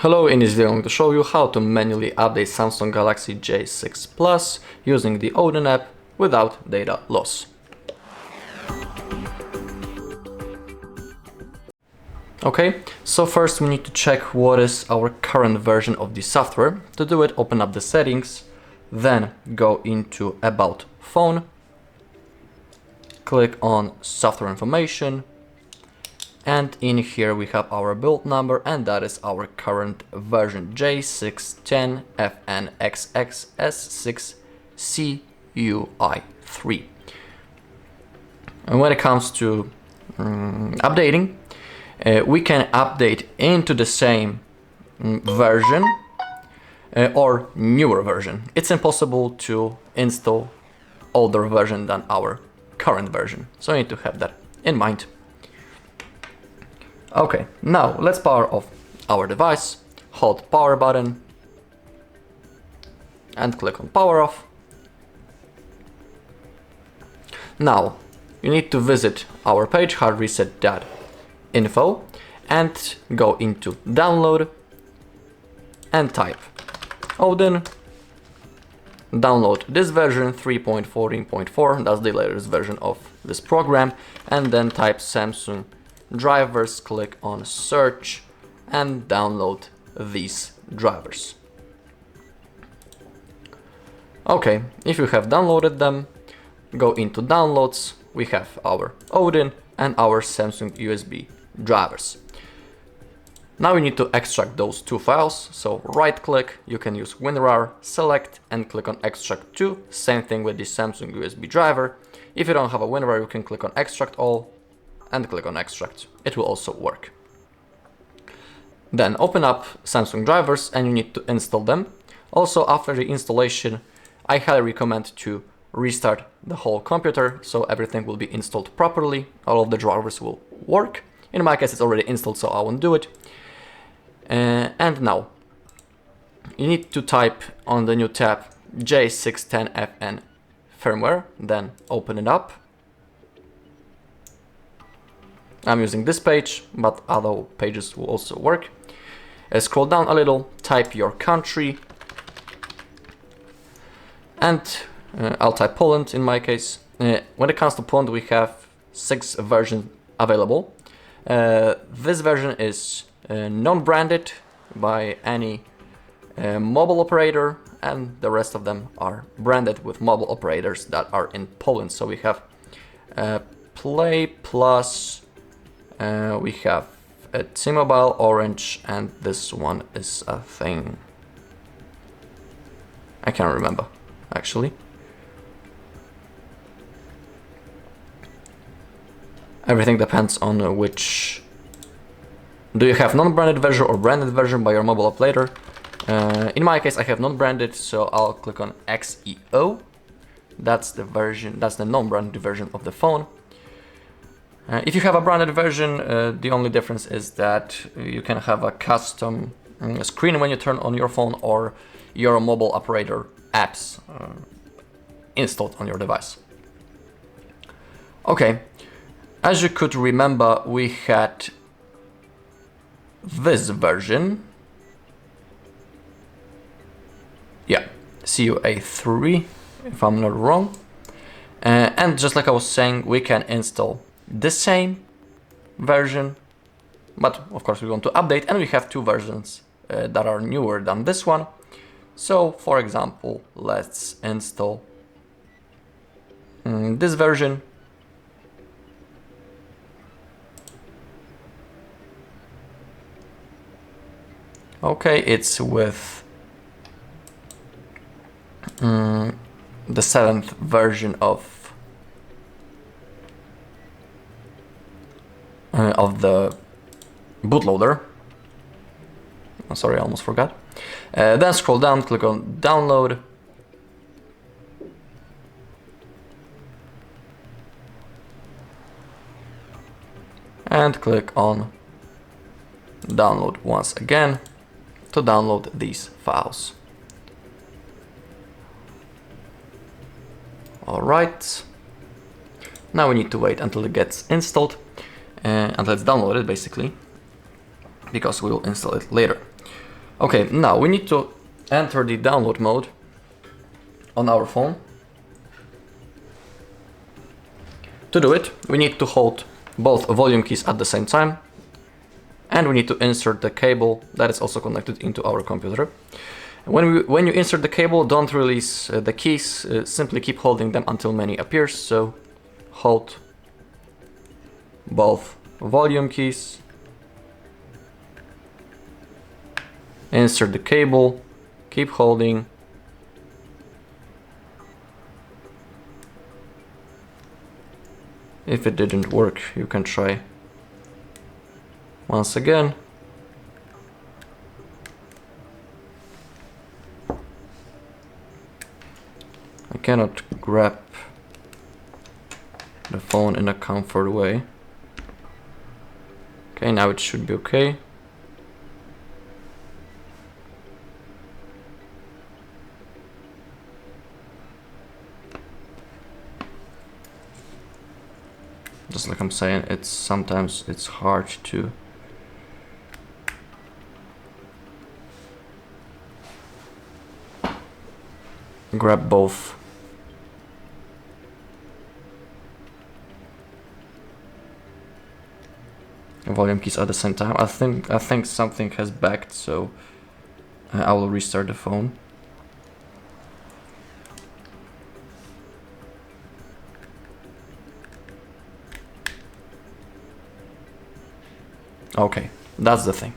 Hello, in this video I'm going to show you how to manually update Samsung Galaxy J6 Plus using the Odin app without data loss. Okay, so first we need to check what is our current version of the software. To do it, open up the settings, then go into About Phone, click on Software Information, and in here we have our build number, and that is our current version J610FNXXS6CUI3. And when it comes to updating, we can update into the same version or newer version. It's impossible to install older version than our current version, so you need to have that in mind. Okay, now let's power off our device, hold power button and click on power off. Now you need to visit our page HardReset.info and go into download and type Odin, download this version 3.14.4, that's the latest version of this program, and then type Samsung drivers, click on search and download these drivers. Okay, if you have downloaded them, go into downloads, we have our Odin and our Samsung USB drivers. Now we need to extract those two files, so right click, you can use WinRAR, select and click on extract to, same thing with the Samsung USB driver. If you don't have a WinRAR, you can click on extract all and click on extract. It will also work. Then open up Samsung drivers and you need to install them. Also, after the installation, I highly recommend to restart the whole computer so everything will be installed properly. All of the drivers will work. In my case, it's already installed, so I won't do it. And now you need to type on the new tab J610FN firmware, then open it up. I'm using this page, but other pages will also work. Scroll down a little, type your country, and I'll type Poland in my case. When it comes to Poland, we have 6 versions available. This version is non-branded by any mobile operator, and the rest of them are branded with mobile operators that are in Poland. So we have Play Plus, we have a T-Mobile, Orange, and this one is a thing I can't remember actually. Everything depends on which. Do you have non-branded version or branded version by your mobile operator? In my case, I have non-branded, so I'll click on XEO. That's the version. That's the non-branded version of the phone. If you have a branded version, the only difference is that you can have a custom screen when you turn on your phone or your mobile operator apps installed on your device. Okay, as you could remember, we had this version. Yeah, CUI3, if I'm not wrong. And just like I was saying, we can install the same version, but of course we want to update, and we have 2 versions that are newer than this one. So for example, let's install this version. Okay, it's with the 7th version of the bootloader. Oh, sorry, I almost forgot. Then scroll down, click on download. And click on download once again to download these files. All right. Now we need to wait until it gets installed. And let's download it basically, because we will install it later. Okay, now we need to enter the download mode on our phone. To do it, we need to hold both volume keys at the same time, and we need to insert the cable that is also connected into our computer. When you insert the cable, don't release the keys, simply keep holding them until menu appears. So hold both volume keys, insert the cable, keep holding, if it didn't work, you can try once again. I cannot grab the phone in a comfort way. Okay, now it should be okay. Just like I'm saying, sometimes it's hard to grab both. Volume keys at the same time. I think something has backed, so I will restart the phone. Okay, that's the thing.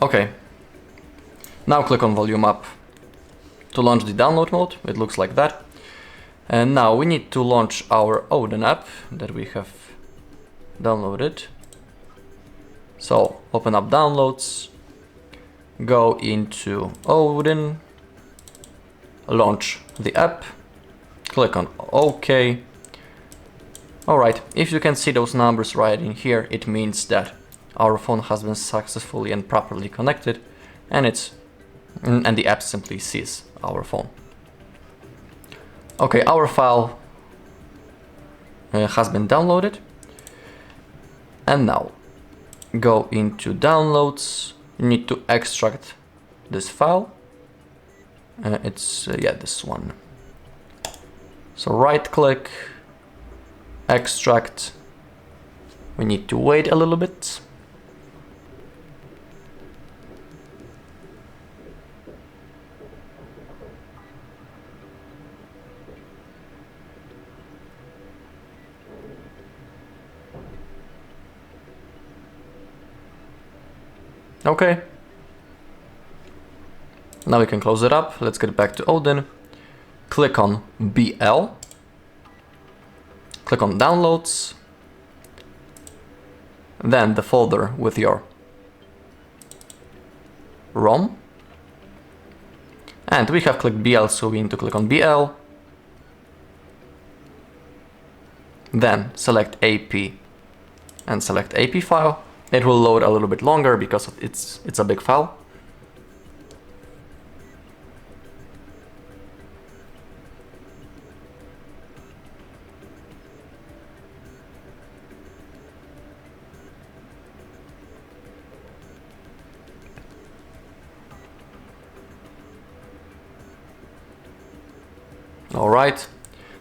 Okay, now click on volume up to launch the download mode. It looks like that. And now we need to launch our Odin app that we have downloaded. So open up downloads, go into Odin, launch the app, click on OK. Alright, if you can see those numbers right in here, it means that our phone has been successfully and properly connected, and the app simply sees our phone. Okay, our file has been downloaded. And now go into downloads. You need to extract this file. It's this one. So right click, extract. We need to wait a little bit. Okay. Now we can close it up. Let's get back to Odin. Click on BL. Click on downloads. Then the folder with your ROM. And we have clicked BL, so we need to click on BL. Then select AP and select AP file. It will load a little bit longer because it's a big file. Alright,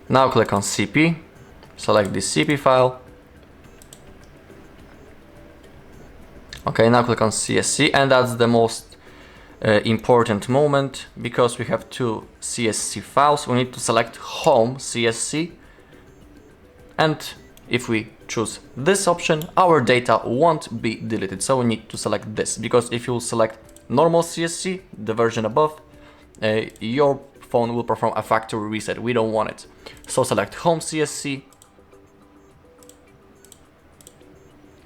now click on CP, select this CP file. Okay, now click on CSC, and that's the most important moment, because we have two CSC files. We need to select home CSC, and if we choose this option, our data won't be deleted. So we need to select this, because if you select normal CSC, the version above, your phone will perform a factory reset. We don't want it. So select home CSC,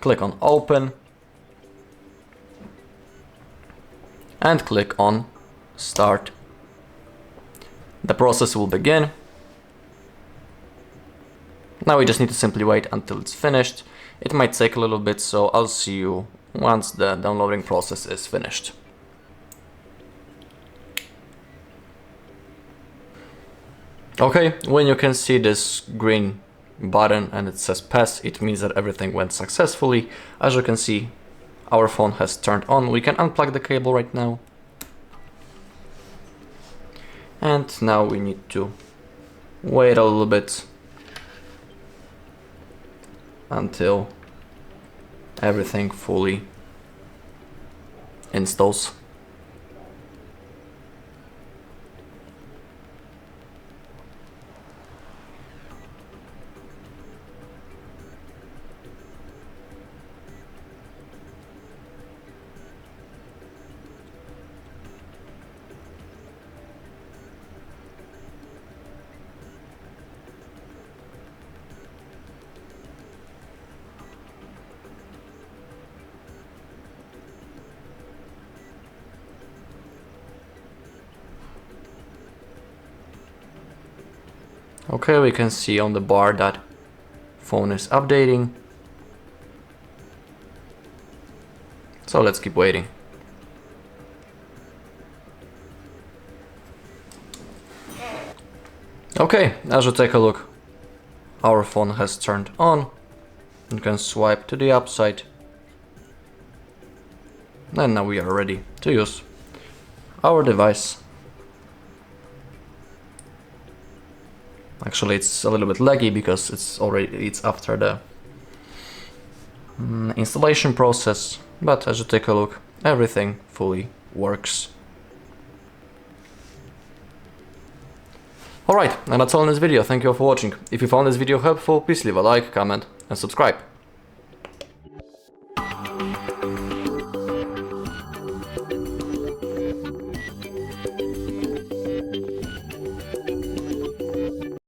click on open, and click on start. The process will begin. Now we just need to simply wait until it's finished. It might take a little bit, so I'll see you once the downloading process is finished. Okay, when you can see this green button and it says pass, it means that everything went successfully. As you can see, our phone has turned on. We can unplug the cable right now. And now we need to wait a little bit until everything fully installs. Okay, we can see on the bar that phone is updating. So let's keep waiting. Okay, as you take a look, our phone has turned on. You can swipe to the upside. And now we are ready to use our device. Actually, it's a little bit laggy because it's after the installation process, but as you take a look, everything fully works. Alright, and that's all in this video. Thank you all for watching. If you found this video helpful, please leave a like, comment and subscribe.